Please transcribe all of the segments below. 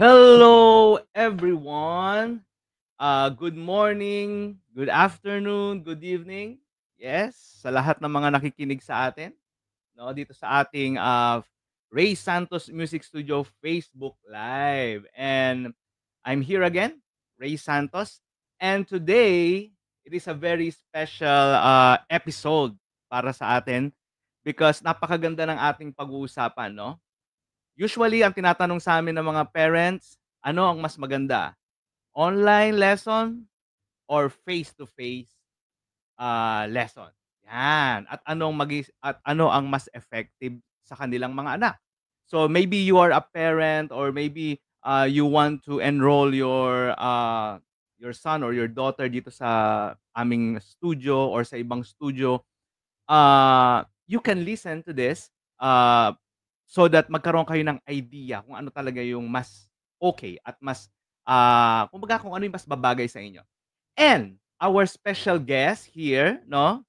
Hello, everyone. Good morning, good afternoon, good evening. Yes, sa lahat ng mga nakikinig sa atin, no, dito sa ating Ray Santos Music Studio Facebook Live. And I'm here again, Ray Santos. And today, it is a very special episode para sa atin because napakaganda ng ating pag-uusapan, no? Usually, ang tinatanong sa amin ng mga parents, ano ang mas maganda? Online lesson or face-to-face, lesson? Yan, at ano ang mas effective sa kanilang mga anak. So, maybe you are a parent or maybe, you want to enroll your son or your daughter dito sa aming studio or sa ibang studio. You can listen to this, so that magkaroon kayo ng idea kung ano talaga yung mas okay at mas, kumbaga kung ano yung mas babagay sa inyo. And our special guest here 'no,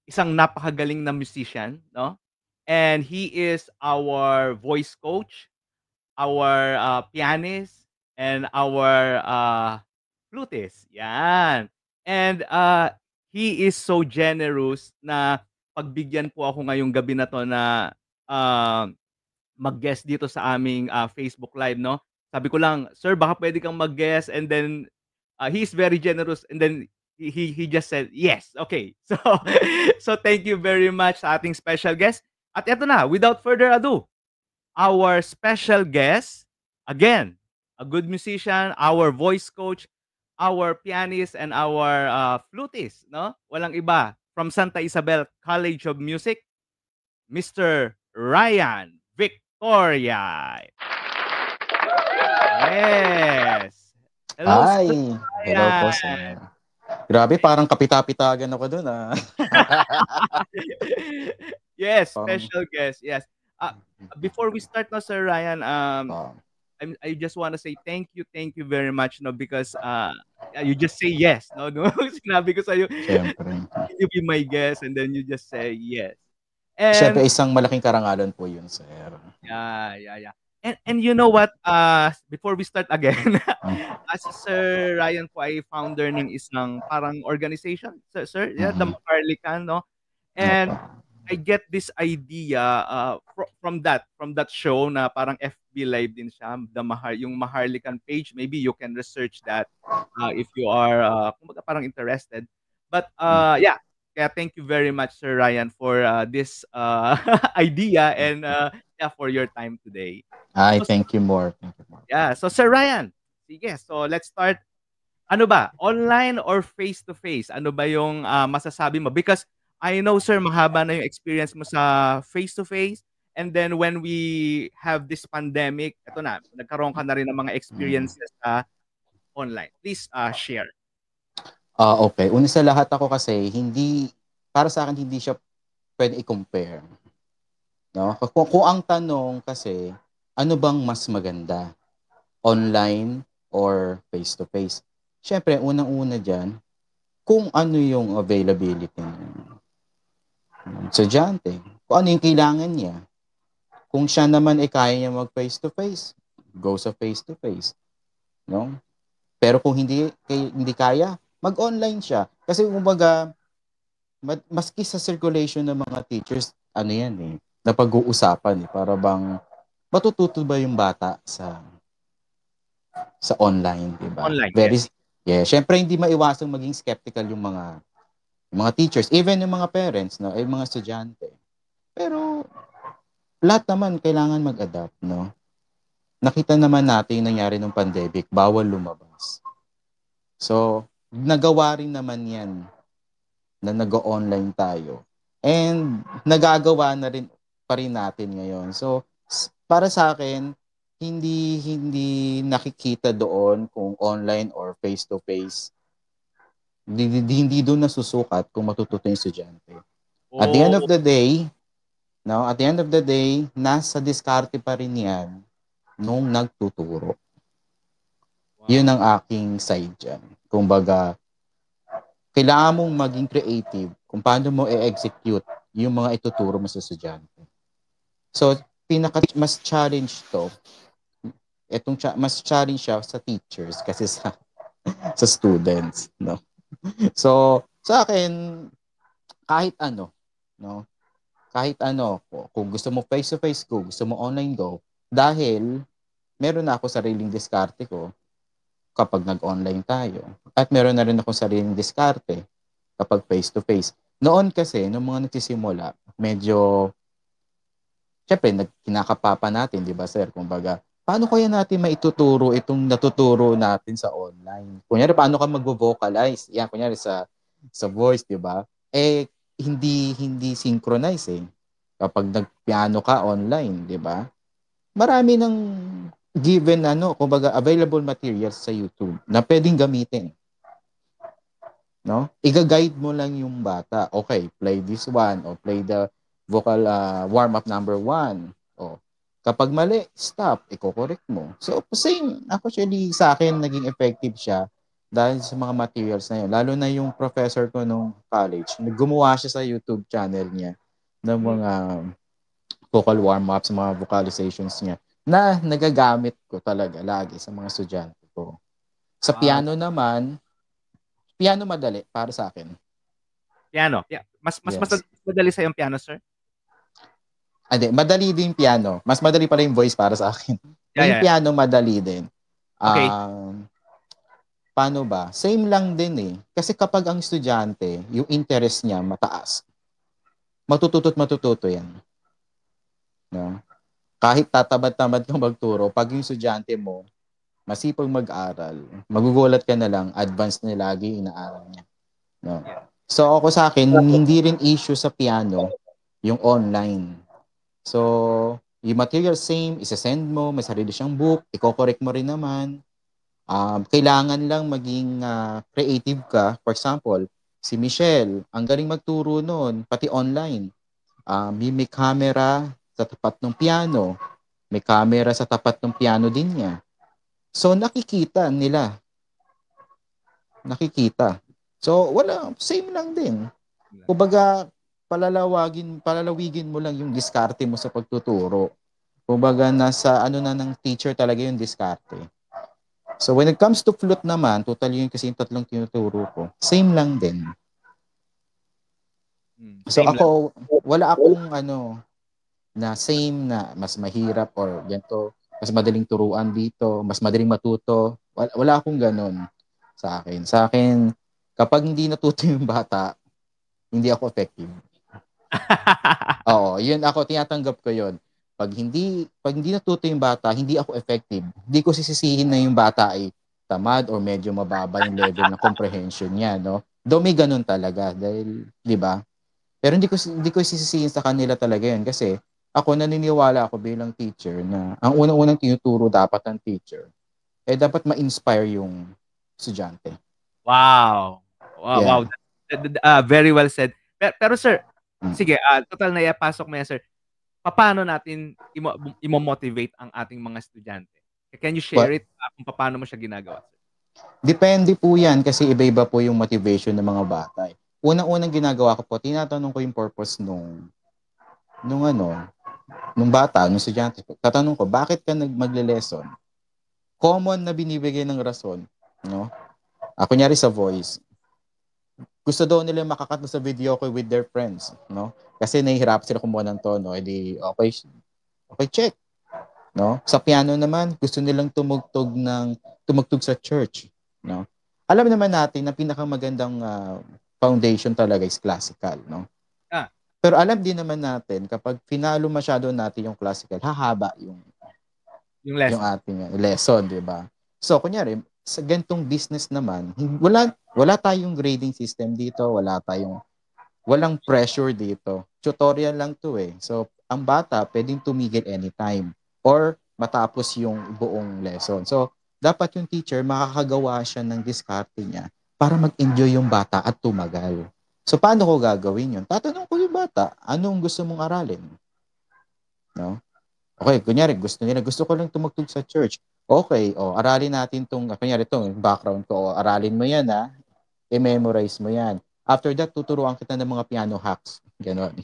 isang napakagaling na musician 'no, and he is our voice coach, our, pianist, and our, flutist, 'yan. And, he is so generous na pagbigyan po ako ngayong gabi na 'to na, ah, mag-guest dito sa aming, Facebook Live 'no. Sabi ko lang, "Sir, baka puwede kang mag-guest," and then, he is very generous and then he just said, "Yes, okay." So thank you very much sa ating special guest. At eto na, without further ado, our special guest, again, a good musician, our voice coach, our pianist, and our flutist, no? Walang iba, from Santa Isabel College of Music, Mr. Ryan Victoria. Yes. Hello, Hi! Sir Hello po, Ryan. sir. Grabe, parang kapita-pitagan ako dun, ah. Yes, Parang, special guest. Yes. Before we start na, Sir Ryan, ah, I just wanna say thank you very much, no, because, you just say yes, no, no? Sinabi ko sa'yo, siyempre. "Will you be my guest?" And then you just say yes. Siyempre, And isang malaking karangalan po yun, sir. yeah. And you know what, before we start again, Mm, si Sir Ryan po ay founder ng isang parang organization, sir, yeah, the mhm. Maharlikan, no? And Opo. I get this idea, from that show na parang FB Live din siya, yung Maharlikan page. Maybe you can research that, if you are, kumbaga parang interested. But, Mm. yeah, kaya thank you very much, Sir Ryan, for, this, idea and, yeah, for your time today. Ay, So, thank you more. Thank you more. yeah, so Sir Ryan, sige, so let's start. Ano ba, online or face to face? Ano ba yung, masasabi mo? Because I know, sir, mahaba na yung experience mo sa face to face, and then when we have this pandemic, eto na, nagkaroon ka na rin ng mga Mm. experiences sa online. Please, share. Okay. Una sa lahat ako kasi, para sa akin, hindi siya pwede i-compare. No? Kung ang tanong kasi, ano bang mas maganda? Online or face-to-face? Siyempre, unang-una dyan, kung ano yung availability ng estudyante, kung ano yung kailangan niya. Kung siya naman ay kaya niya mag face-to-face, go sa face-to-face, no? Pero kung hindi kaya, mag-online siya. Kasi kumbaga, maski sa circulation ng mga teachers, ano yan eh, napag-uusapan eh, para bang matututo ba yung bata sa online, di ba? Online, yes. Yeah, syempre hindi maiwasang maging skeptical yung mga teachers, even yung mga parents, no, ay mga estudyante. Pero lahat naman kailangan mag-adapt, no? Nakita naman natin yung nangyari nung pandemic, bawal lumabas. So, nagawa rin naman yan na nag-online tayo. And nagagawa na rin pa rin natin ngayon. So, para sa akin, hindi nakikita doon kung online or face-to-face. Hindi doon nasusukat kung matututo yung estudyante. At the end of Oh, the day, no, at the end of the day, nasa diskarte pa rin yan nung nagtuturo. Yun wow. ang aking side dyan. Kumbaga, kailangan mong maging creative kung paano mo i-execute yung mga ituturo mo sa estudyante. So, mas challenge to mas challenge siya sa teachers kasi sa students, no? So, sa akin, kahit ano, no? Kahit ano, kung gusto mo face-to-face go, gusto mo online go, dahil meron na ako sariling diskarte ko kapag nag-online tayo. At meron na rin ako sariling diskarte kapag face-to-face. Noon kasi, nung mga nagsisimula, medyo, syempre, kinakapapa natin, di ba, sir? Kumbaga, paano kaya natin maituturo itong natuturo natin sa online? Kunyari, paano ka mag-vocalize? Yan, kunyari sa voice, di ba? Hindi synchronize eh. Kapag nagpiano ka online, di ba? Marami ng given kumbaga available materials sa YouTube na pwedeng gamitin, no? Iga-guide mo lang yung bata. Okay, play this one or play the vocal warm up number 1. O kapag mali, stop, iko-correct mo. So same, actually sa akin naging effective siya dahil sa mga materials na yun. Lalo na yung professor ko nung college, gumawa siya sa YouTube channel niya ng mga vocal warm-ups, mga vocalizations niya na nagagamit ko talaga lagi sa mga estudyante ko. Sa Wow. piano naman, piano madali para sa akin. Piano. Yeah. Mas Yes. madali sa yung piano, sir? Hindi, madali din piano. Mas madali pala yung voice para sa akin. Yung Yeah. piano madali din. Okay. Paano ba? Same lang din eh. Kasi kapag ang estudyante, yung interest niya mataas, matututo yan. No? Kahit tatamad-tamad kang magturo, pag yung estudyante mo, masipag mag-aral, magugulat ka na lang, advanced na lagi inaaral niya. No? Yeah. So ako sa akin, hindi rin issue sa piano yung online. So, yung material same, isa-send mo, may sarili siyang book, i-correct mo rin naman. Kailangan lang maging creative ka. For example, si Michelle, ang galing magturo noon, pati online. May camera sa tapat ng piano. May camera sa tapat ng piano din niya. So, nakikita nila. So, same lang din. Kumbaga, palalawigin mo lang yung diskarte mo sa pagtuturo. Kumbaga, nasa ng teacher talaga yung diskarte. So, when it comes to flute naman, totally yun kasi yung tatlong tinuturo ko, same lang din. So, Same lang. wala akong na same na mas mahirap or ganito, mas madaling turuan dito, mas madaling matuto. Wala akong ganun sa akin. Sa akin, kapag hindi natuto yung bata, hindi ako effective. Oo, yun ako, tinatanggap ko yun. Pag hindi natuto yung bata, hindi ako effective. Hindi ko sisisihin na yung bata ay tamad or medyo mababa yung level ng comprehension niya, no? Though may ganun talaga dahil, 'di ba? Pero hindi ko sisisihin sa kanila talaga yun kasi ako naniniwala ako bilang teacher na ang unang-unang tinuturo dapat ng teacher dapat ma-inspire yung estudyante. Wow. Yeah. Very well said. Pero sir, Mm. sige, total na ipasok mo yan, sir. Paano natin imo-motivate ang ating mga estudyante? Can you share it kung paano mo siya ginagawa, sir? Depende po yan kasi iba-iba po yung motivation ng mga bata. Unang-unang ginagawa ko po, tinatanong ko yung purpose nung bata, nung estudyante. Tatanong ko, bakit ka magle-lesson? Common na binibigay ng rason, no? Kunyari sa voice, gusto daw nila makakat sa video ko with their friends, no? Kasi nahihirap sila kumuha ng tono, edi okay, check, no? Sa piano naman, gusto nilang tumugtog sa church, no? Alam naman natin na pinakamagandang foundation talaga is classical, no? Pero alam din naman natin kapag finalo masyado natin yung classical, hahaba yung ating lesson, di ba? So, kunyari, sa gantong business naman, wala tayong grading system dito, walang pressure dito. Tutorial lang to eh. So, ang bata pwedeng tumigil anytime or matapos yung buong lesson. So, dapat yung teacher makakagawa siya ng diskarte niya para mag-enjoy yung bata at tumagal. So, paano ko gagawin yun? Tatanong ko yung bata, anong gusto mong aralin? No? Okay, kunyari, gusto ko lang tumugtog sa church. Okay, aralin natin kunyari background ko, aralin mo yan i-memorize mo yan. After that, tuturuan kita ng mga piano hacks. Ganon.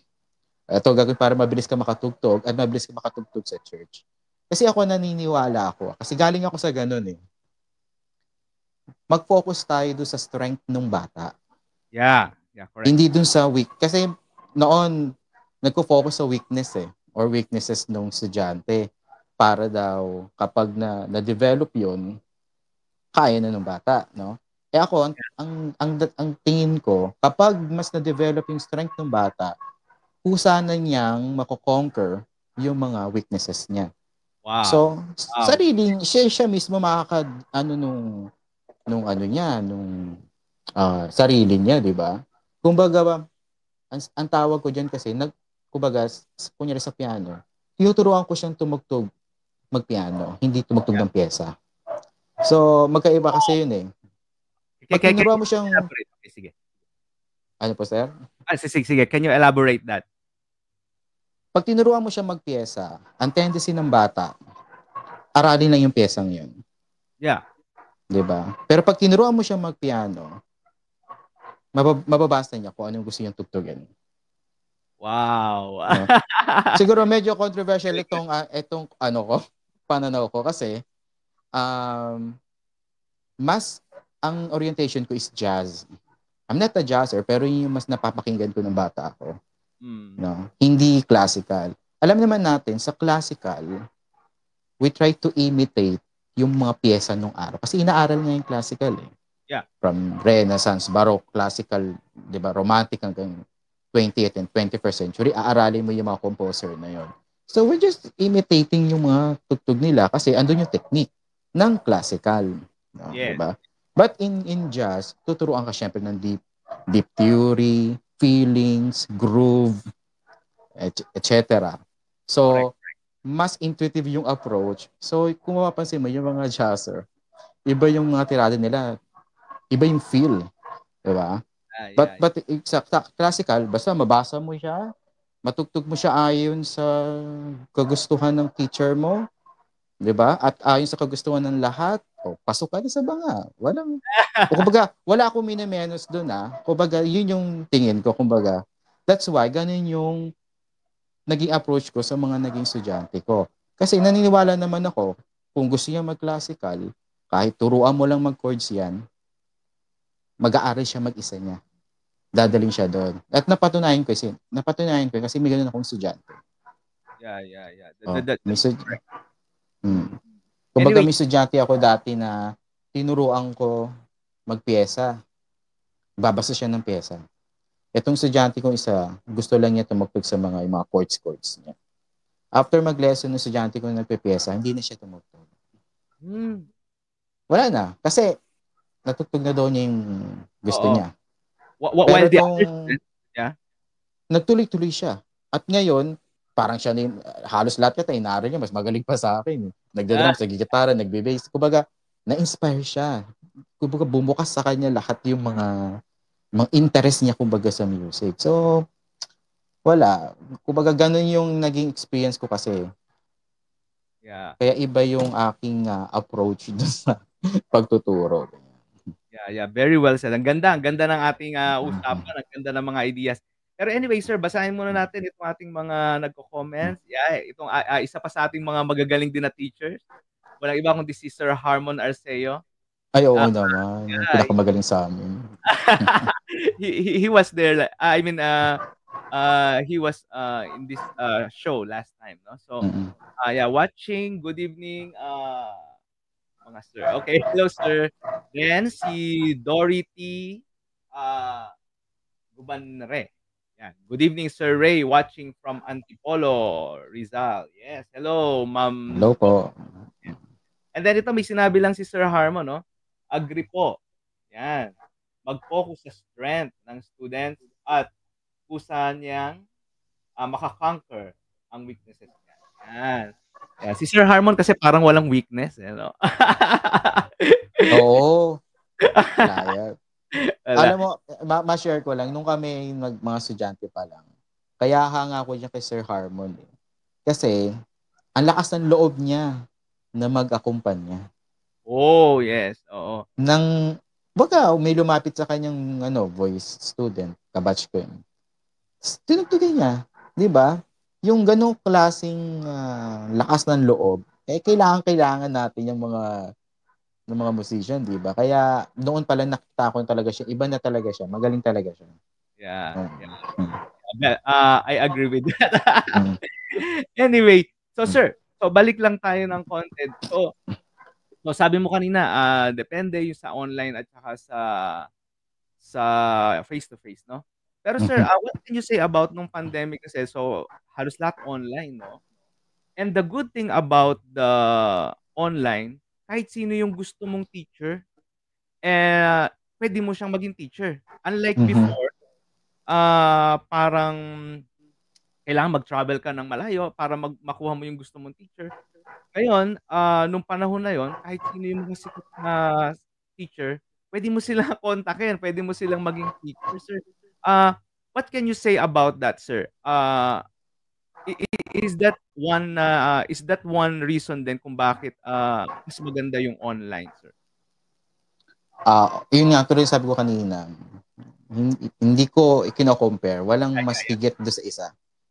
Ito gagawin para mabilis ka makatugtog at mabilis ka makatugtog sa church. Kasi ako naniniwala ako. Kasi galing ako sa ganun eh. Mag-focus tayo doon sa strength ng bata. Yeah, correct. Hindi doon sa weak. Kasi noon, nagko-focus sa weakness eh. Or weaknesses ng estudyante. Para daw, kapag na-develop yun, kaya na ng bata, no? Eh ako, ang tingin ko, kapag mas na-develop yung strength ng bata, kusa na niyang mako-conquer yung mga weaknesses niya. Wow. So, sariling, siya mismo ano nung ano niya, nung sarili niya, di ba? Kumbaga, ang tawag ko diyan kasi, kumbaga, kunyari sa piano, tinuturuan ko siyang tumugtog, magpiano, hindi tumugtog ng pyesa. So, magkaiba kasi yun eh. Pag tinuruan mo siyang... Okay, sige. Ano po, sir? Sige. Can you elaborate that? Pag tinuruan mo siyang magpiyesa, ang tendency ng bata, aralin lang yung piyesang yun. Yeah. Diba? Pero pag tinuruan mo siyang magpiano, mababasa niya kung anong gusto niyang tugtugin. Wow. No? Siguro medyo controversial itong pananaw ko kasi mas ang orientation ko is jazz. I'm not a jazzer, pero yung mas napapakinggan ko ng bata ako. No? Hindi classical. Alam naman natin, sa classical, we try to imitate yung mga piyesa nung araw. Kasi inaaral nga yung classical eh. Yeah. From Renaissance, Baroque, classical, di ba, romantic hanggang 20th and 21st century, aaralin mo yung mga composer na yon. So we're just imitating yung mga tugtog nila kasi andun yung technique ng classical. No? Yes. Diba? But in jazz, tuturuan ka syempre ng deep theory, feelings, groove, etc. So, mas intuitive yung approach. So, kung mapapansin mo, yung mga jazzer, iba yung mga tirada nila, iba yung feel. Diba? But sa classical, basta mabasa mo siya, matugtog mo siya ayon sa kagustuhan ng teacher mo, diba? At ayon sa kagustuhan ng lahat, pasok ka na sa banga. Kumbaga, wala akong minamenos doon Kumbaga, yun yung tingin ko. Kumbaga, that's why, ganun yung naging approach ko sa mga naging estudyante ko. Kasi naniniwala naman ako, kung gusto niya mag-classical, kahit turuan mo lang mag-chords yan, mag-aaral siya mag-isa niya. Dadaling siya doon. At napatunayan ko kasi may ganun akong estudyante. Yeah. Kumbaga may estudyante ako dati na tinuruan ko magpiyesa. Babasa siya ng piyesa. Itong estudyante kong isa, gusto lang niya tumugtog sa mga chords niya. After mag-lesson ng estudyante ko nagpipiyesa, hindi na siya tumugtog. Wala na. Kasi natugtog na daw niya yung gusto niya. While nagtuloy-tuloy siya. At ngayon, parang siya halos lahat yata inaaral niya, mas magaling pa sa akin. Nagdadrums, nagigitara, nagbe-bass. Kumbaga, na-inspire siya. Kumbaga, bumukas sa kanya lahat yung mga interest niya kumbaga sa music. So, wala. Kumbaga, ganun yung naging experience ko kasi. Yeah. Kaya iba yung aking approach doon sa pagtuturo. Yeah. Very well said. Ang ganda ng ating usapan. Ang ganda ng mga ideas. Pero anyway, sir, basahin muna natin itong ating mga nagko-comments. Yeah, itong isa pa sa ating mga magagaling din na teachers. Walang iba kundi si Sir Harmon Arceo. Ay, oo naman. Yung pinakamagaling sa amin. he was there. He was in this show last time, no? So, watching. Good evening, mga sir. Okay, hello, sir. Then, si Dorothy Gubanre. Yan. Good evening, Sir Ray, watching from Antipolo, Rizal. Yes, hello, ma'am. Hello po. And then ito, may sinabi lang si Sir Harmon, no? Agree po. Yan. Mag-focus sa strength ng students at kusa niyang makakonquer ang weaknesses niya. Yan. Yeah, si Sir Harmon kasi parang walang weakness. No? Oo. Layat. Alam mo, ma-share ko lang, nung kami mga estudyante pa lang, kaya hanga ko dyan kay Sir Harmon. Kasi, ang lakas ng loob niya na mag-akumpanya. Oh, yes. Oo. Baga, may lumapit sa kanyang voice student, kabatch ko yun. Tinugtugin niya, di ba? Yung ganong klaseng lakas ng loob, kailangan natin yung mga ng mga musician, di ba? Kaya noon pa lang nakita ko talaga siya. Iba na talaga siya. Magaling talaga siya. Yeah, Mm. yeah. Mm. I agree with that. Mm. Anyway, so Mm. sir, so balik lang tayo ng content. So sabi mo kanina, depende yung sa online at saka sa face to face, no? Pero sir, Mhm. what can you say about nung pandemic kasi? So halos lahat online, no? And the good thing about the online, kahit sino yung gusto mong teacher, eh, pwede mo siyang maging teacher. Unlike Mhm. before, parang kailangan mag-travel ka ng malayo para makuha mo yung gusto mong teacher. Ngayon, nung panahon na yon, kahit sino yung mga sikat na teacher, pwede mo silang kontakin, pwede mo silang maging teacher, sir. What can you say about that, sir? Is that one reason din kung bakit mas maganda yung online, sir? Yun nga tuloy sabi ko kanina, hindi ko ikino-compare. Walang Yeah, mas yeah, higit do sa isa,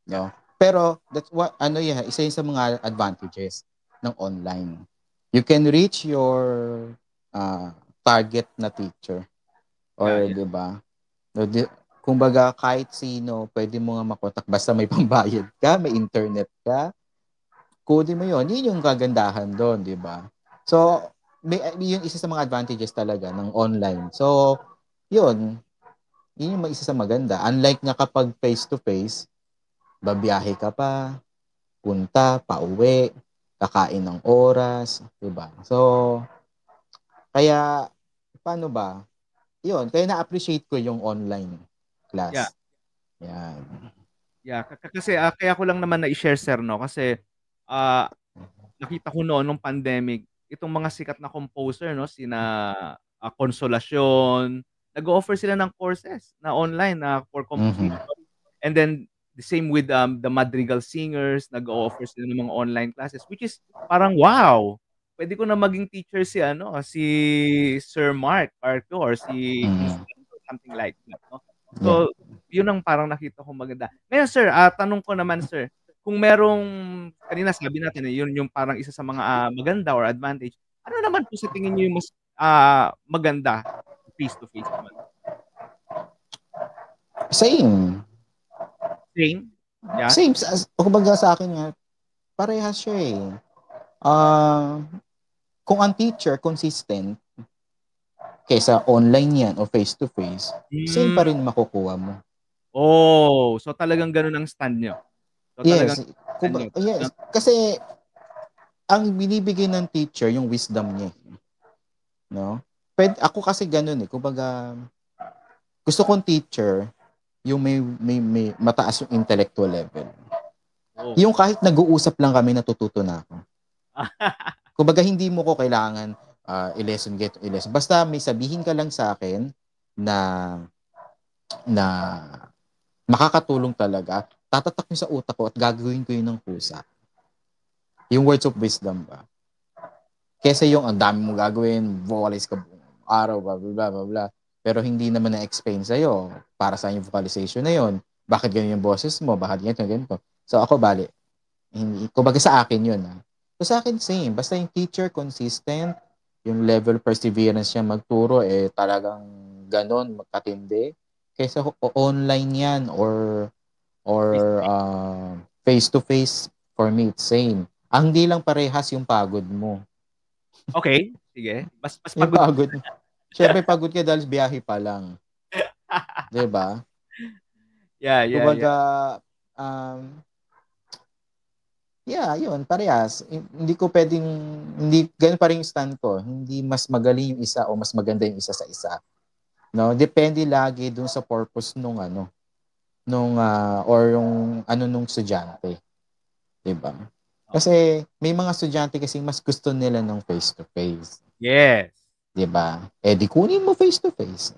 no? Pero that's what ano yan, isa yun sa mga advantages ng online. You can reach your uh, target na teacher yeah, or yeah, 'di ba? No, kumbaga kahit sino pwede mo nga makontak basta may pambayad ka, may internet ka, kunin mo yun. Yun yung kagandahan doon, 'di ba? So, yung isa sa mga advantages talaga ng online. So, yun, yun yung isa sa maganda. Unlike nga kapag face-to-face, babiyahe ka pa, punta, pauwi, kakain ng oras, 'di ba? So, kaya paano ba? Yun, kaya na-appreciate ko yung online yeah. class. Yan. Yeah, kasi kaya ko lang naman na-i-share, sir, no, kasi ah, nakita ko noon nung pandemic, itong mga sikat na composer, no, sina Consolacion, nag-o-offer sila ng courses na online na for Mhm. composition. And then the same with the Madrigal Singers, nag-o-offer sila ng mga online classes, which is parang wow. Pwede ko na maging teacher si Sir Mark Arco or si Mhm. Constantino, something like that, no? Yeah. So, yun ang parang nakita kong maganda. Ngayon, sir, tanong ko naman, sir, kung merong kanina sabi natin, yun yung parang isa sa mga maganda or advantage. Ano naman po sa tingin niyo yung mas maganda face to face naman? Same. Same? Yeah? Same. Kumbaga sa akin nga, parehas siya eh. Ah, kung ang teacher consistent, kaysa online yan o face-to-face, same Hmm. pa rin makukuha mo. Oh, so talagang gano'n ang stand niyo? So talagang Yes. stand niyo Yes. Kasi, ang binibigay ng teacher, yung wisdom niya. No? Ako kasi ganun eh. Kumbaga, gusto kong teacher, yung may mataas yung intellectual level. oh. Yung kahit nag-uusap lang kami, natututo na ako. Kumbaga, hindi mo ko kailangan i-lesson. Basta may sabihin ka lang sa akin na na makakatulong talaga, tatatak mo sa utak ko at gagawin ko yun ng kusa. Yung words of wisdom ba? Kesa yung ang dami mo gagawin, vocalize ka buong araw, blah, blah, blah, blah, blah. Pero hindi naman na-explain sa'yo para sa yung vocalization na yun. Bakit ganyan yung boses mo? Bakit ganito, ganito? So ako, bali. Kumbaga sa akin yun. So sa akin, same. Basta yung teacher, consistent, yung level perseverance niya magturo, talagang ganon, magkatindi. Kaysa online yan or face-to-face, for me, it's same. Ang di lang parehas yung pagod mo. Okay, sige. Mas Yung pagod. pagod. Siyempre, pagod ka dahil biyahe pa lang. 'Di ba? Yeah, yeah, yeah. Kumbaga, um, yeah, yun, parehas. Hindi ko pwedeng, hindi, ganun pa rin yung stand ko. Hindi mas magaling yung isa o mas maganda yung isa sa isa. No? Depende lagi dun sa purpose nung or yung nung estudyante. 'Di ba? Okay. Kasi may mga estudyante kasi mas gusto nila ng face to face. Yes. 'Di ba? Di kunin mo face to face.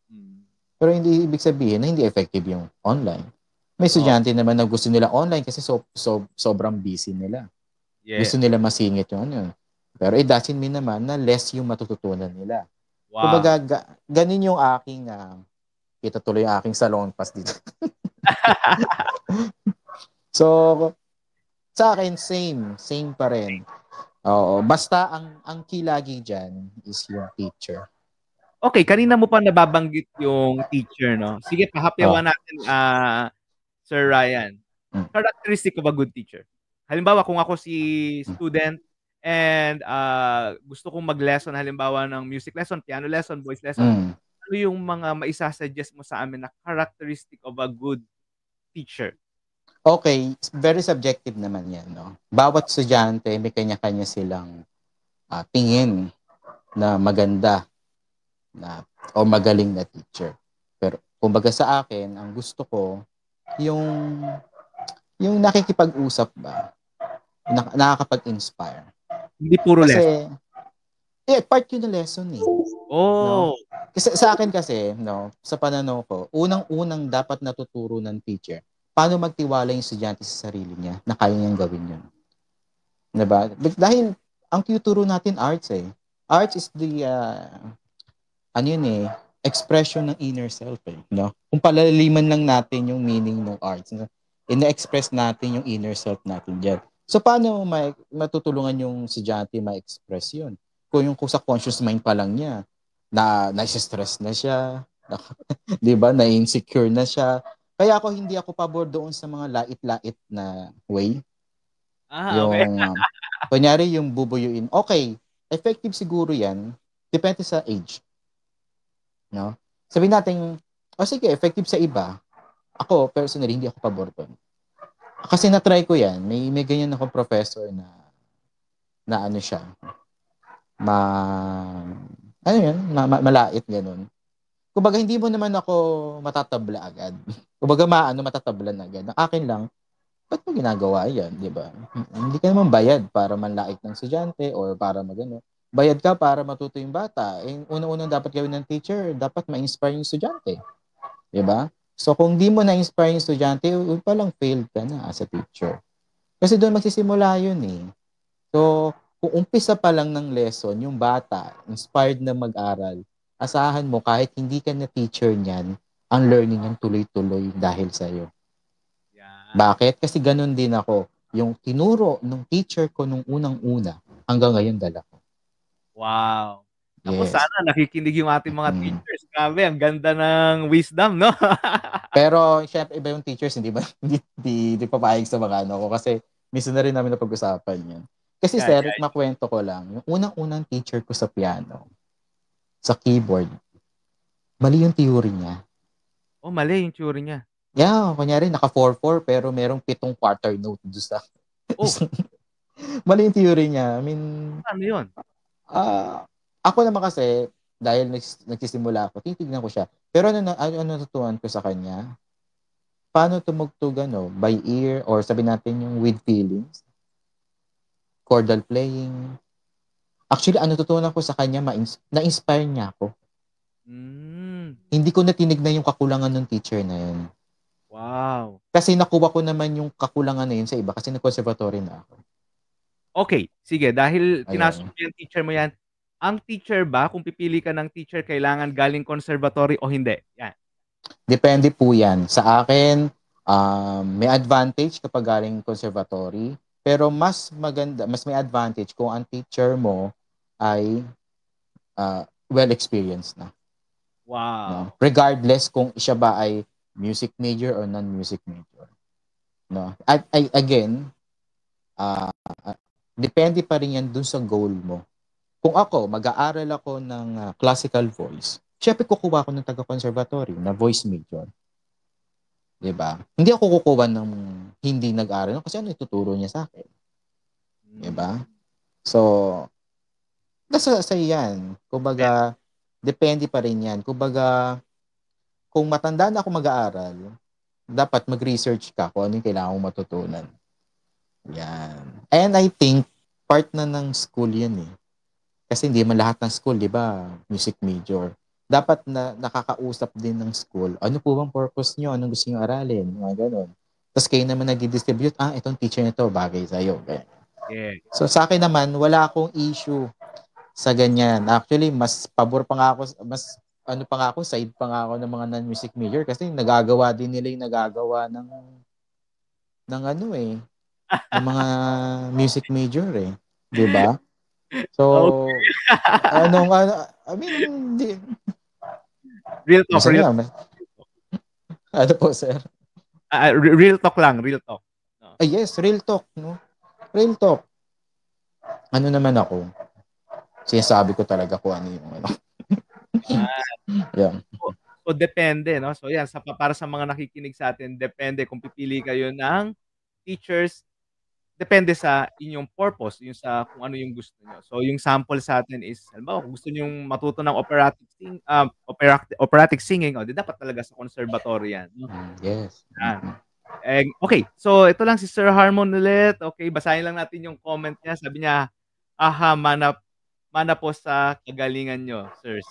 Mm. Pero hindi ibig sabihin na hindi effective yung online. May Oh, estudyante naman na gusto nila online kasi sobrang busy nila. Gusto yes. nila masingit yung yun. Pero it doesn't mean naman na less yung matututunan nila. Wow. Kumbaga, ganin yung aking, kita tuloy yung aking salon pass dito. So, sa akin, same pa rin. Oo, basta ang key lagi diyan is yung teacher. Okay, kanina mo pa nababanggit yung teacher, no? Sige, Oh. pahapyawan natin, Sir Ryan. Mm. Characteristic of a good teacher. Halimbawa, kung ako si Mm. student and gusto kong mag-lesson, halimbawa ng music lesson, piano lesson, voice lesson, Mm. ano yung mga maisa-suggest mo sa amin na characteristic of a good teacher? Okay, very subjective naman 'yan, no. Bawat estudyante may kanya-kanya silang tingin na maganda na o magaling na teacher. Pero kumbaga sa akin, ang gusto ko yung nakikipag-usap ba, nakakapag-inspire. Hindi puro lesson. Kasi part yun ng lesson eh, no? Oh, Kasi sa akin kasi, no, sa pananaw ko, unang-unang dapat natuturo ng teacher, paano magtiwala yung estudyante sa sarili niya na kaya niyang gawin yun. Diba? Dahil ang tinuturo natin arts eh. Arts is the ano yun eh, expression ng inner self eh, no? Kung palaliman lang natin yung meaning ng arts, no? Ina-express natin yung inner self natin diyan. So paano matutulungan yung estudyante ma-express yun? Kung sa conscious mind pa lang niya, na-stress na siya, 'di ba? Na-insecure na siya. Kaya hindi ako pabor doon sa mga lait-lait na way. okay. Yung kunyari yung bubuyuin. Okay, effective siguro 'yan. Depende sa age. No? Sabihin natin, sige, effective sa iba. Ako, personally, hindi ako pabor doon. Kasi na-try ko yan. May ganyan akong professor na ano siya, ma, ano yun, malait, ganun. Kumbaga, hindi mo naman ako matatabla agad. Kumbaga, matatabla na agad. Ang akin lang, ba't mo ginagawa yan, di ba? Hindi ka naman bayad para manlait ng estudyante or para magano. Bayad ka para matuto yung bata. Unang-unang dapat gawin ng teacher, dapat ma-inspire yung estudyante. Di ba? So, kung di mo na-inspire yung estudyante, palang failed ka na as a teacher. Kasi doon magsisimula yun eh. So, kung umpisa pa lang ng lesson, yung bata, inspired na mag-aral, asahan mo kahit hindi ka na teacher niyan, ang learning niyan tuloy-tuloy dahil sa'yo. Yan. Bakit? Kasi ganun din ako. Yung tinuro ng teacher ko nung unang-una, hanggang ngayon dala ko. Wow. Naku, Yes. sana nakikinig yung ating mga Mm. teachers. Grabe, ang ganda ng wisdom, no? Pero, syempre, iba yung teachers, hindi ba? Hindi papayag sa mga ano ko. Kasi, minsan na rin namin napag-usapan yan. Kasi, Yeah, sir, yeah. makwento ko lang, yung unang-unang teacher ko sa piano, sa keyboard, mali yung theory niya. Oh, mali yung theory niya. Yeah, kunyari, naka 4/4, pero merong 7 quarter note doon sa... Oh, mali yung theory niya. I mean, ano yun? ako naman kasi, dahil nagsisimula ako, titignan ko siya. Pero ano natutunan ko sa kanya? Paano tumugtog by ear or sabi natin yung with feelings, chordal playing. Actually, ano natutunan ko sa kanya, na-inspire niya ako. Mm, Hindi ko na tinignan yung kakulangan ng teacher na yun. wow. Kasi nakuha ko naman yung kakulangan na yun sa iba kasi nag-conservatory na ako. Okay, sige, dahil pinasok Ayun. mo yung teacher mo yan, ang teacher ba, kung pipili ka ng teacher, kailangan galing conservatory o hindi? Yan. Depende po yan. Sa akin, may advantage kapag galing conservatory. Pero mas maganda, mas may advantage kung ang teacher mo ay well-experienced na. No? Wow. Regardless kung siya ba ay music major or non-music major. No? At again, depende pa rin yan dun sa goal mo. Kung ako, mag-aaral ako ng classical voice, syempre kukuha ko ng taga-conservatory na voice major. 'Di ba? Hindi ako kukuha ng hindi nag-aaral kasi ano ituturo niya sa akin. 'Di ba? So, nasa sa yan. Kumbaga, depende pa rin yan. Kumbaga, kung matanda na ako mag-aaral, dapat mag-research ka kung ano yung kailangan mong matutunan. Yan. And I think, part na ng school yan eh. Kasi hindi man lahat ng school, di ba, music major. Dapat na nakakausap din ng school. Ano po bang purpose nyo? Anong gusto nyo aralin? Mga ganun. Tapos kayo naman nag-distribute, itong teacher nito, bagay sa'yo. Yeah. So sa akin naman, wala akong issue sa ganyan. Actually, mas pabor pa nga ako, mas ano pa nga ako, side pa nga ako ng mga non-music major kasi nagagawa din nila yung nagagawa ng ano eh, ng mga music major eh. 'di ba? So, Okay. anong ano, I mean, Real talk, minsan real nga, ano po, sir? real talk lang, real talk. No. Ay, yes, real talk, no? Real talk. Ano naman ako, sinasabi ko talaga kung ano yung ano. Yan. Yeah. So depende, no? So yan, para sa mga nakikinig sa atin, depende kung pipili kayo ng teachers, depende sa inyong purpose, yung sa kung ano yung gusto niyo. So yung sample sa atin is, halimbawa, kung gusto niyo matuto ng operatic singing, o di dapat talaga sa conservatory yan, no? Yes. Yan. Okay, so ito lang si Sir Harmon ulit. Okay, basahin lang natin yung comment niya. Sabi niya, aha, mana po sa kagalingan nyo, sirs.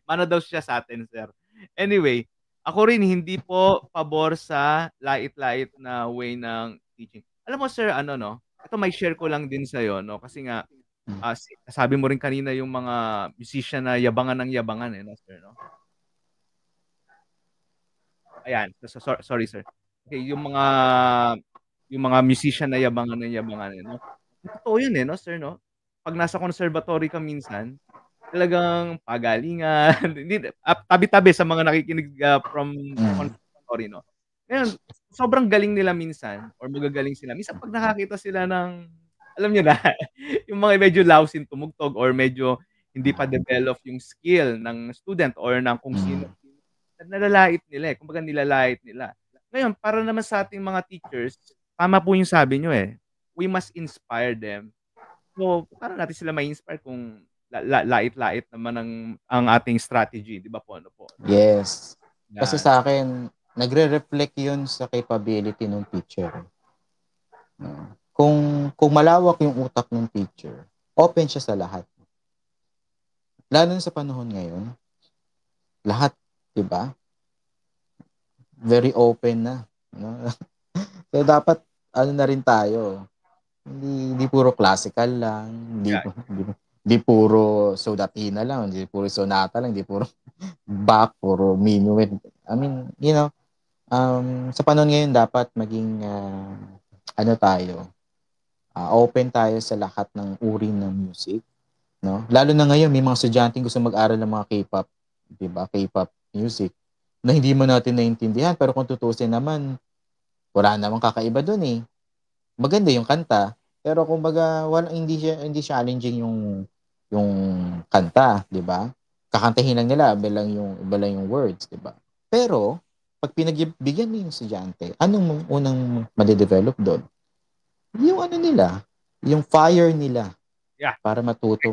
Mana daw siya sa atin, sir. Anyway, ako rin hindi po pabor sa lait-lait na way ng teaching. Alam mo, sir, ano, no? Ito may share ko lang din sa'yo, no? Kasi nga, sabi mo rin kanina yung mga musician na yabangan ng yabangan, no, sir, no? Ayan, sorry, sir. Okay, yung mga musician na yabangan ng yabangan, no? Totoo yun, no, sir, no? Pag nasa conservatory ka minsan, talagang pagalingan, hindi tabi-tabi sa mga nakikinig, from conservatory, no? Ngayon, sobrang galing nila minsan or magagaling sila. Minsan 'pag nakakita sila ng, alam niyo na, yung mga medyo lousy tumugtog or medyo hindi pa develop yung skill ng student or ng kung sino, nalalait nila, kumbaga nilalait nila. Ngayon, para naman sa ating mga teachers, tama po yung sabi niyo, we must inspire them. So, paano natin sila mai-inspire kung lait-lait naman ang ating strategy, 'di ba po, ano po? Yes. Kasi Yan. sa akin, nagre-reflect yun sa capability ng teacher. No? Kung malawak yung utak ng teacher, open siya sa lahat. Lalo na sa panahon ngayon, lahat, 'di ba? Very open na, no? So dapat ano na rin tayo, hindi puro classical lang, Yeah. hindi puro sonatina lang, hindi puro sonata lang, hindi puro Bach, puro minuet. I mean, sa panahon ngayon dapat maging ano tayo, open tayo sa lahat ng uri ng music, no? Lalo na ngayon may mga estudyanteng gusto mag-aral ng mga K-pop, 'di ba? K-pop music na hindi mo natin naiintindihan, pero kung tutuusin naman, wala namang kakaiba doon eh. Maganda yung kanta, pero kumbaga hindi challenging yung kanta, 'di ba? Kakantahin lang nila, iba lang yung words, 'di ba? Pero pag pinagbigyan mo yung estudyante, anong unang made-develop doon? Yung ano nila, yung fire nila Yeah. para matuto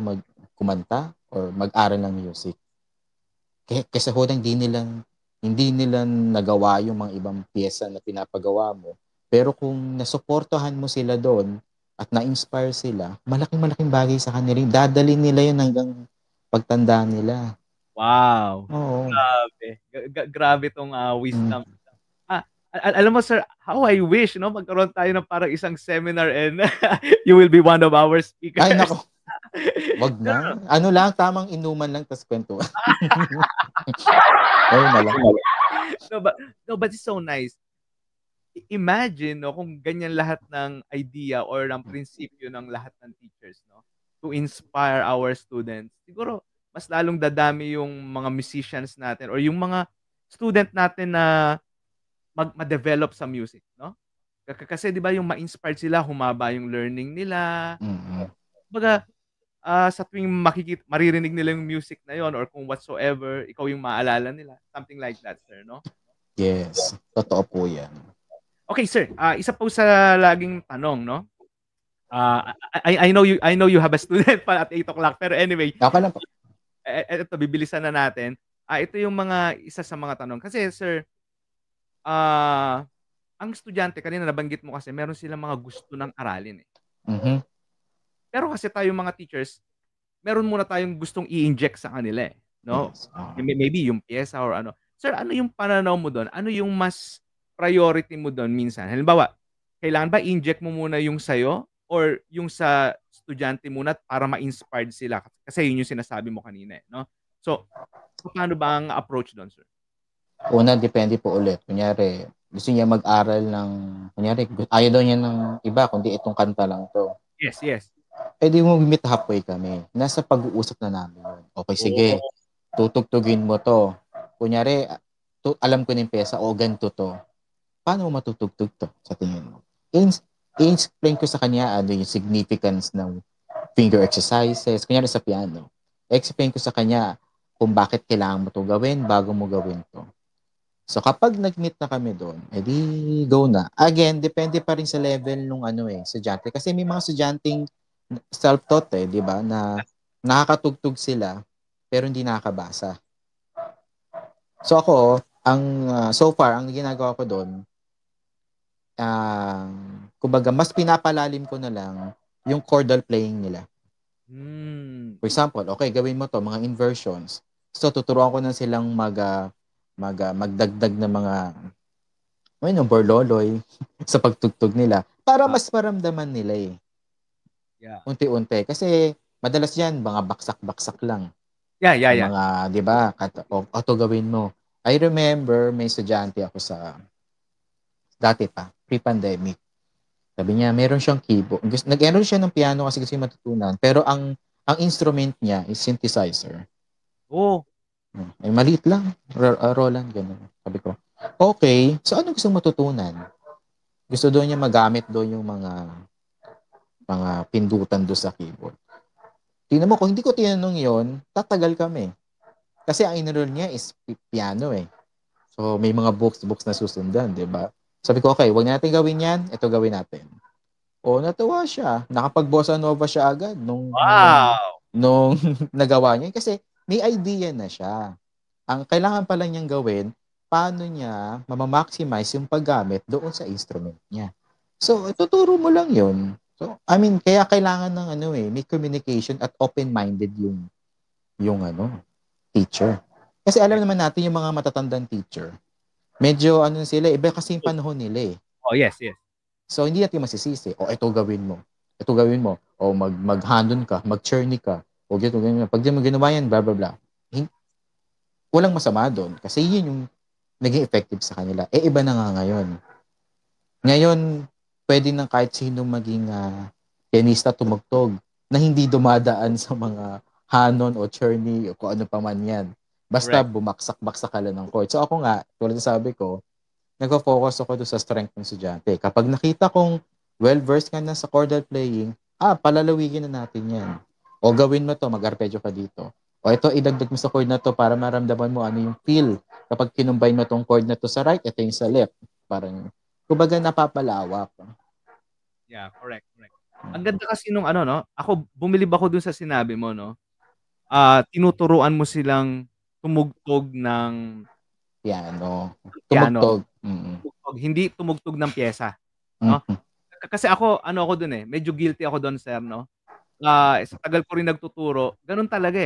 kumanta or mag-aral ng music. Kaysa hindi nila nagawa yung mga ibang piyesa na pinapagawa mo. Pero kung nasuportahan mo sila doon at na-inspire sila, malaking bagay sa kanila. Dadalhin nila yun hanggang pagtanda nila. Wow. Oo. Grabe. Grabe tong wisdom. Alam mo, sir, how I wish, no, magkaroon tayo ng parang isang seminar and you will be one of our speakers. Ay, nako. Wag na. Ano lang, tamang inuman lang, tas kwentuhan. Ayun na lang. But it's so nice. Imagine, no, kung ganyan lahat ng idea or ng prinsipyo ng lahat ng teachers, no, to inspire our students. Siguro, mas lalong dadami yung mga musicians natin or yung mga student natin na ma-develop sa music, no? Kasi 'di ba yung ma-inspired sila, humaba yung learning nila. Kumbaga, sa tuwing maririnig nila yung music na yon or kung whatsoever, ikaw yung maalala nila. Something like that, sir, no? Yes. Totoo po yan. Okay, sir. Isa po sa laging tanong, no? I know you have a student pa at 8 o'clock. Pero anyway, Okay lang po. Ito, bibilisan na natin. Ito yung isa sa mga tanong. Kasi, sir, ang estudyante, kanina nabanggit mo kasi, meron silang mga gusto ng aralin. Pero kasi tayong mga teachers, meron muna tayong gustong i-inject sa kanila, no? Yes. Maybe yung pyesa or ano. Sir, ano yung pananaw mo doon? Ano yung mas priority mo doon minsan? Halimbawa, kailangan ba i-inject mo muna yung sayo or yung sa estudyante muna para ma-inspired sila? Kasi yun yung sinasabi mo kanina, no? So, paano ba ang approach doon, sir? Una, depende po ulit. Kunyari, gusto niya mag-aral ng, kunyari, ayaw daw niya ng iba, kundi itong kanta lang to. Yes, yes. Eh, di mag-meet halfway kami. Nasa pag-uusap na namin yun. Okay, sige. Oo. Tutugtugin mo 'to. Kunyari, alam ko na yung piyesa, o ganito 'to. Paano mo matutugtog 'to sa tingin mo? I-explain ko sa kanya ano yung significance ng finger exercises, kunyari sa piano. Explain ko sa kanya kung bakit kailangan mo 'to gawin bago mo gawin 'to. So kapag nag-meet na kami doon, edi go na. Again, depende pa rin sa level nung ano estudyante. Kasi may mga estudyanteng self-taught 'di ba, na nakakatugtog sila pero hindi nakakabasa. So ako, so far ang ginagawa ko doon, kumbaga mas pinapalalim ko na lang yung chordal playing nila. Hmm. For example, okay, gawin mo 'to, mga inversions. So tuturuan ko na silang magdagdag ng mga borloloy sa pagtugtog nila para Ah, mas maramdaman nila yeah. unti-unti. Kasi madalas 'yan mga baksak-baksak lang. Yeah, yeah, Ang yeah. mga 'di ba, "Ito gawin mo." I remember may estudyante ako sa dati pa, pre-pandemic. Sabi niya meron siyang keyboard. Nag-enroll siya ng piano kasi gusto niya matutunan, pero ang instrument niya is synthesizer. Oh, Ay maliit lang, Roland gano'n. Sabi ko, "Okey, so ano gustong matutunan?" Gusto daw niya magamit do'n yung mga pindutan do'n sa keyboard. Tingnan mo kung hindi ko tinanong 'yon, tatagal kami. Kasi ang enroll niya is piano, So, may mga books na susundan, 'di ba? Sabi ko, "Okey, 'wag natin gawin 'yan, ito gawin natin." Natuwa siya. Nakapag-bossa nova siya agad wow! nung nagawa niya kasi may idea na siya. Ang kailangan pa lang niyang gawin, paano niya mama-maximize yung paggamit doon sa instrument niya. So, ituturo mo lang 'yun. So, I mean, kaya kailangan ng may communication at open-minded yung teacher. Kasi alam Correct. naman natin yung mga matatandang teacher, medyo sila, iba kasi yung panahon nila. Oh, yes, yes. So, hindi natin masisisi, "O ito gawin mo, ito gawin mo, o mag-hanon ka, mag-churny ka, o ganito, ganyan. Pag di mo ginawa yan, blah, blah, blah." Walang masama doon kasi yun yung naging effective sa kanila. Iba na nga ngayon. Ngayon, pwede ng kahit sino maging pianista tumugtog na hindi dumadaan sa mga hanon o churny o kung ano pa man yan. Basta Correct. bumaksak-baksak ka lang ng chord. So ako nga, tulad ng sabi ko, nagfo-focus ako doon sa strength ng estudyante. Kapag nakita kong well-versed ka na sa chordal playing, palalawigin na natin yan. O gawin mo to, mag-arpeggio ka dito. O ito, idagdag mo sa chord na to para maramdaman mo ano yung feel. Kapag kinumbine mo tong chord na to sa right, ito yung sa left. Parang, kumbaga napapalawak. Yeah, correct, correct. Ang ganda kasi nung ano 'no, ako bumilib ako dun sa sinabi mo 'no. Tinuturuan mo silang tumugtog ng Piano. piano, Tumugtog. tumugtog, hindi tumugtog ng piyesa, 'no? Mhm. Kasi ako ano ako dun, medyo guilty ako dun sir 'no. Sa tagal ko rin nagtuturo, ganun talaga,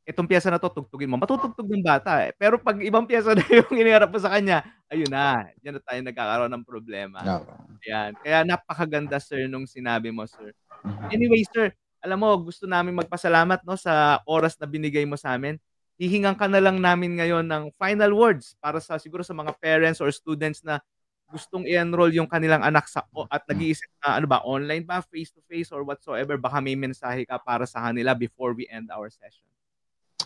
itong piyesa na 'to tugtugin mo, matutugtog ng bata, Pero 'pag ibang piyesa na yung hiniharap mo sa kanya, ayun na, diyan na tayo nagkakaroon ng problema. Oo. Ayan, kaya napakaganda sir nung sinabi mo sir. Mhm. Anyway sir, alam mo gusto naming magpasalamat 'no, sa oras na binigay mo sa'min. Hihingan ka na lang namin ngayon ng final words para siguro sa mga parents or students na gustong i-enroll yung kanilang anak at nag-iisip na ano ba, online ba, face to face or whatsoever, baka may mensahe ka para sa kanila before we end our session.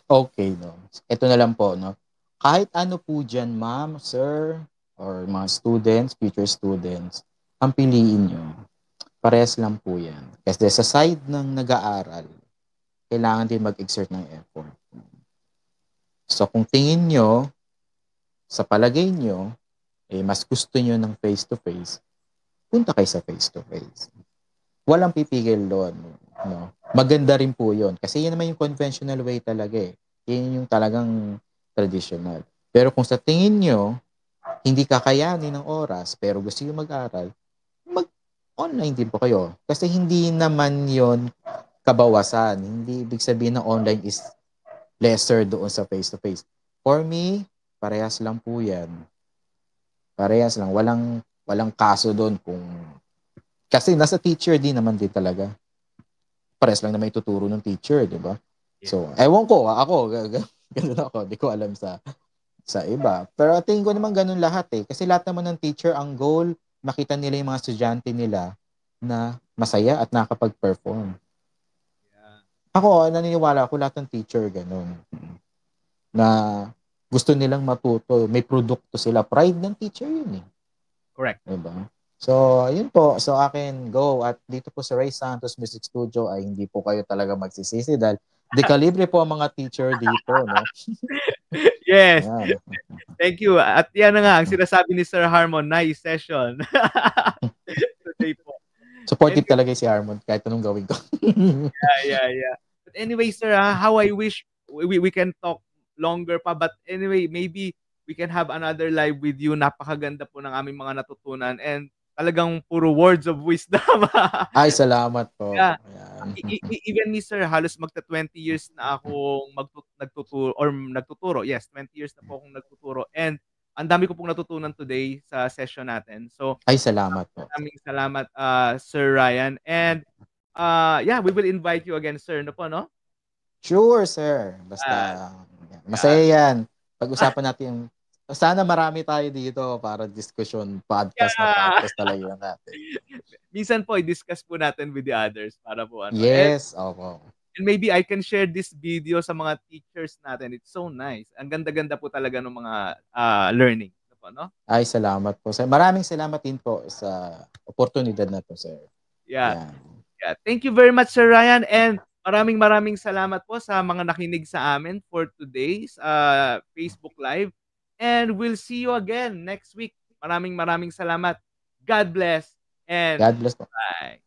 Okay 'no. Ito na lang po 'no. Kahit ano po diyan ma'am, sir, or mga students, future students, ang piliin niyo, parehas lang po 'yan. Kasi sa side ng nag-aaral, kailangan din mag-exert ng effort. So kung tingin niyo, sa palagay niyo, mas gusto niyo ng face to face, punta kayo sa face to face. Walang pipigil do'n 'no. Maganda rin po 'yun kasi 'yun naman yung conventional way talaga, 'Yun yung talagang traditional. Pero kung sa tingin niyo, hindi kakayanin ng oras pero gusto niyo mag-aral, mag-online din po kayo. Kasi hindi naman 'yun kabawasan. Hindi ibig sabihin na online is lesser doon sa face to face. For me, parehas lang po 'yan. Parehas lang, walang walang kaso do'n kung kasi nasa teacher din naman din talaga. Parehas lang naman ituturo ng teacher, 'di ba? Yes. So, ewan ko, ako gano'n ako, 'di ko alam sa iba. Pero tingin ko naman gano'n lahat, Kasi lahat naman ng teacher ang goal, makita nila yung mga estudyante nila na masaya at nakakapag-perform. Yeah. Ako, naniniwala ako lahat ng teacher ganun. Na gusto nilang matuto, may produkto sila. Pride ng teacher yun eh. Correct. Diba? So, yun po. So, akin, go. At dito po sa Ray Santos Music Studio ay hindi po kayo talaga magsisisi dahil dekalibre po ang mga teacher dito, no? Yes. Ayan. Thank you. At yan na nga, ang sinasabi ni Sir Harmon, nice session. Today po. Supportive Anyway, talaga si Harmon kahit anong gawin ko. yeah. But anyway, sir, how I wish we can talk longer pa. But anyway, maybe we can have another live with you. Napakaganda po ng aming mga natutunan. And talagang puro words of wisdom. Ay, salamat po. Yeah. Ayan. Even me, sir, halos magta 20 years na akong nagtuturo. Yes, 20 years na po akong nagtuturo. And ang dami ko pong natutunan today sa session natin. So, Ay, salamat po. maraming salamat, Sir Ryan. And yeah, we will invite you again, sir. No po, no? Sure, sir. Basta, masaya yan. Pag-usapan natin yung sana marami tayo dito para discussion, podcast na podcast talaga natin. Minsan po, i-discuss po natin with the others para po ano. Yes, opo. And maybe I can share this video sa mga teachers natin. It's so nice. Ang ganda-ganda po talaga ng mga learning. No? Ay, salamat po, sir. Maraming salamat din po sa oportunidad na to, sir. Yeah. Thank you very much, Sir Ryan. And maraming salamat po sa mga nakinig sa amin for today's Facebook Live. And we'll see you again next week. Maraming salamat. God bless. And God bless po. bye.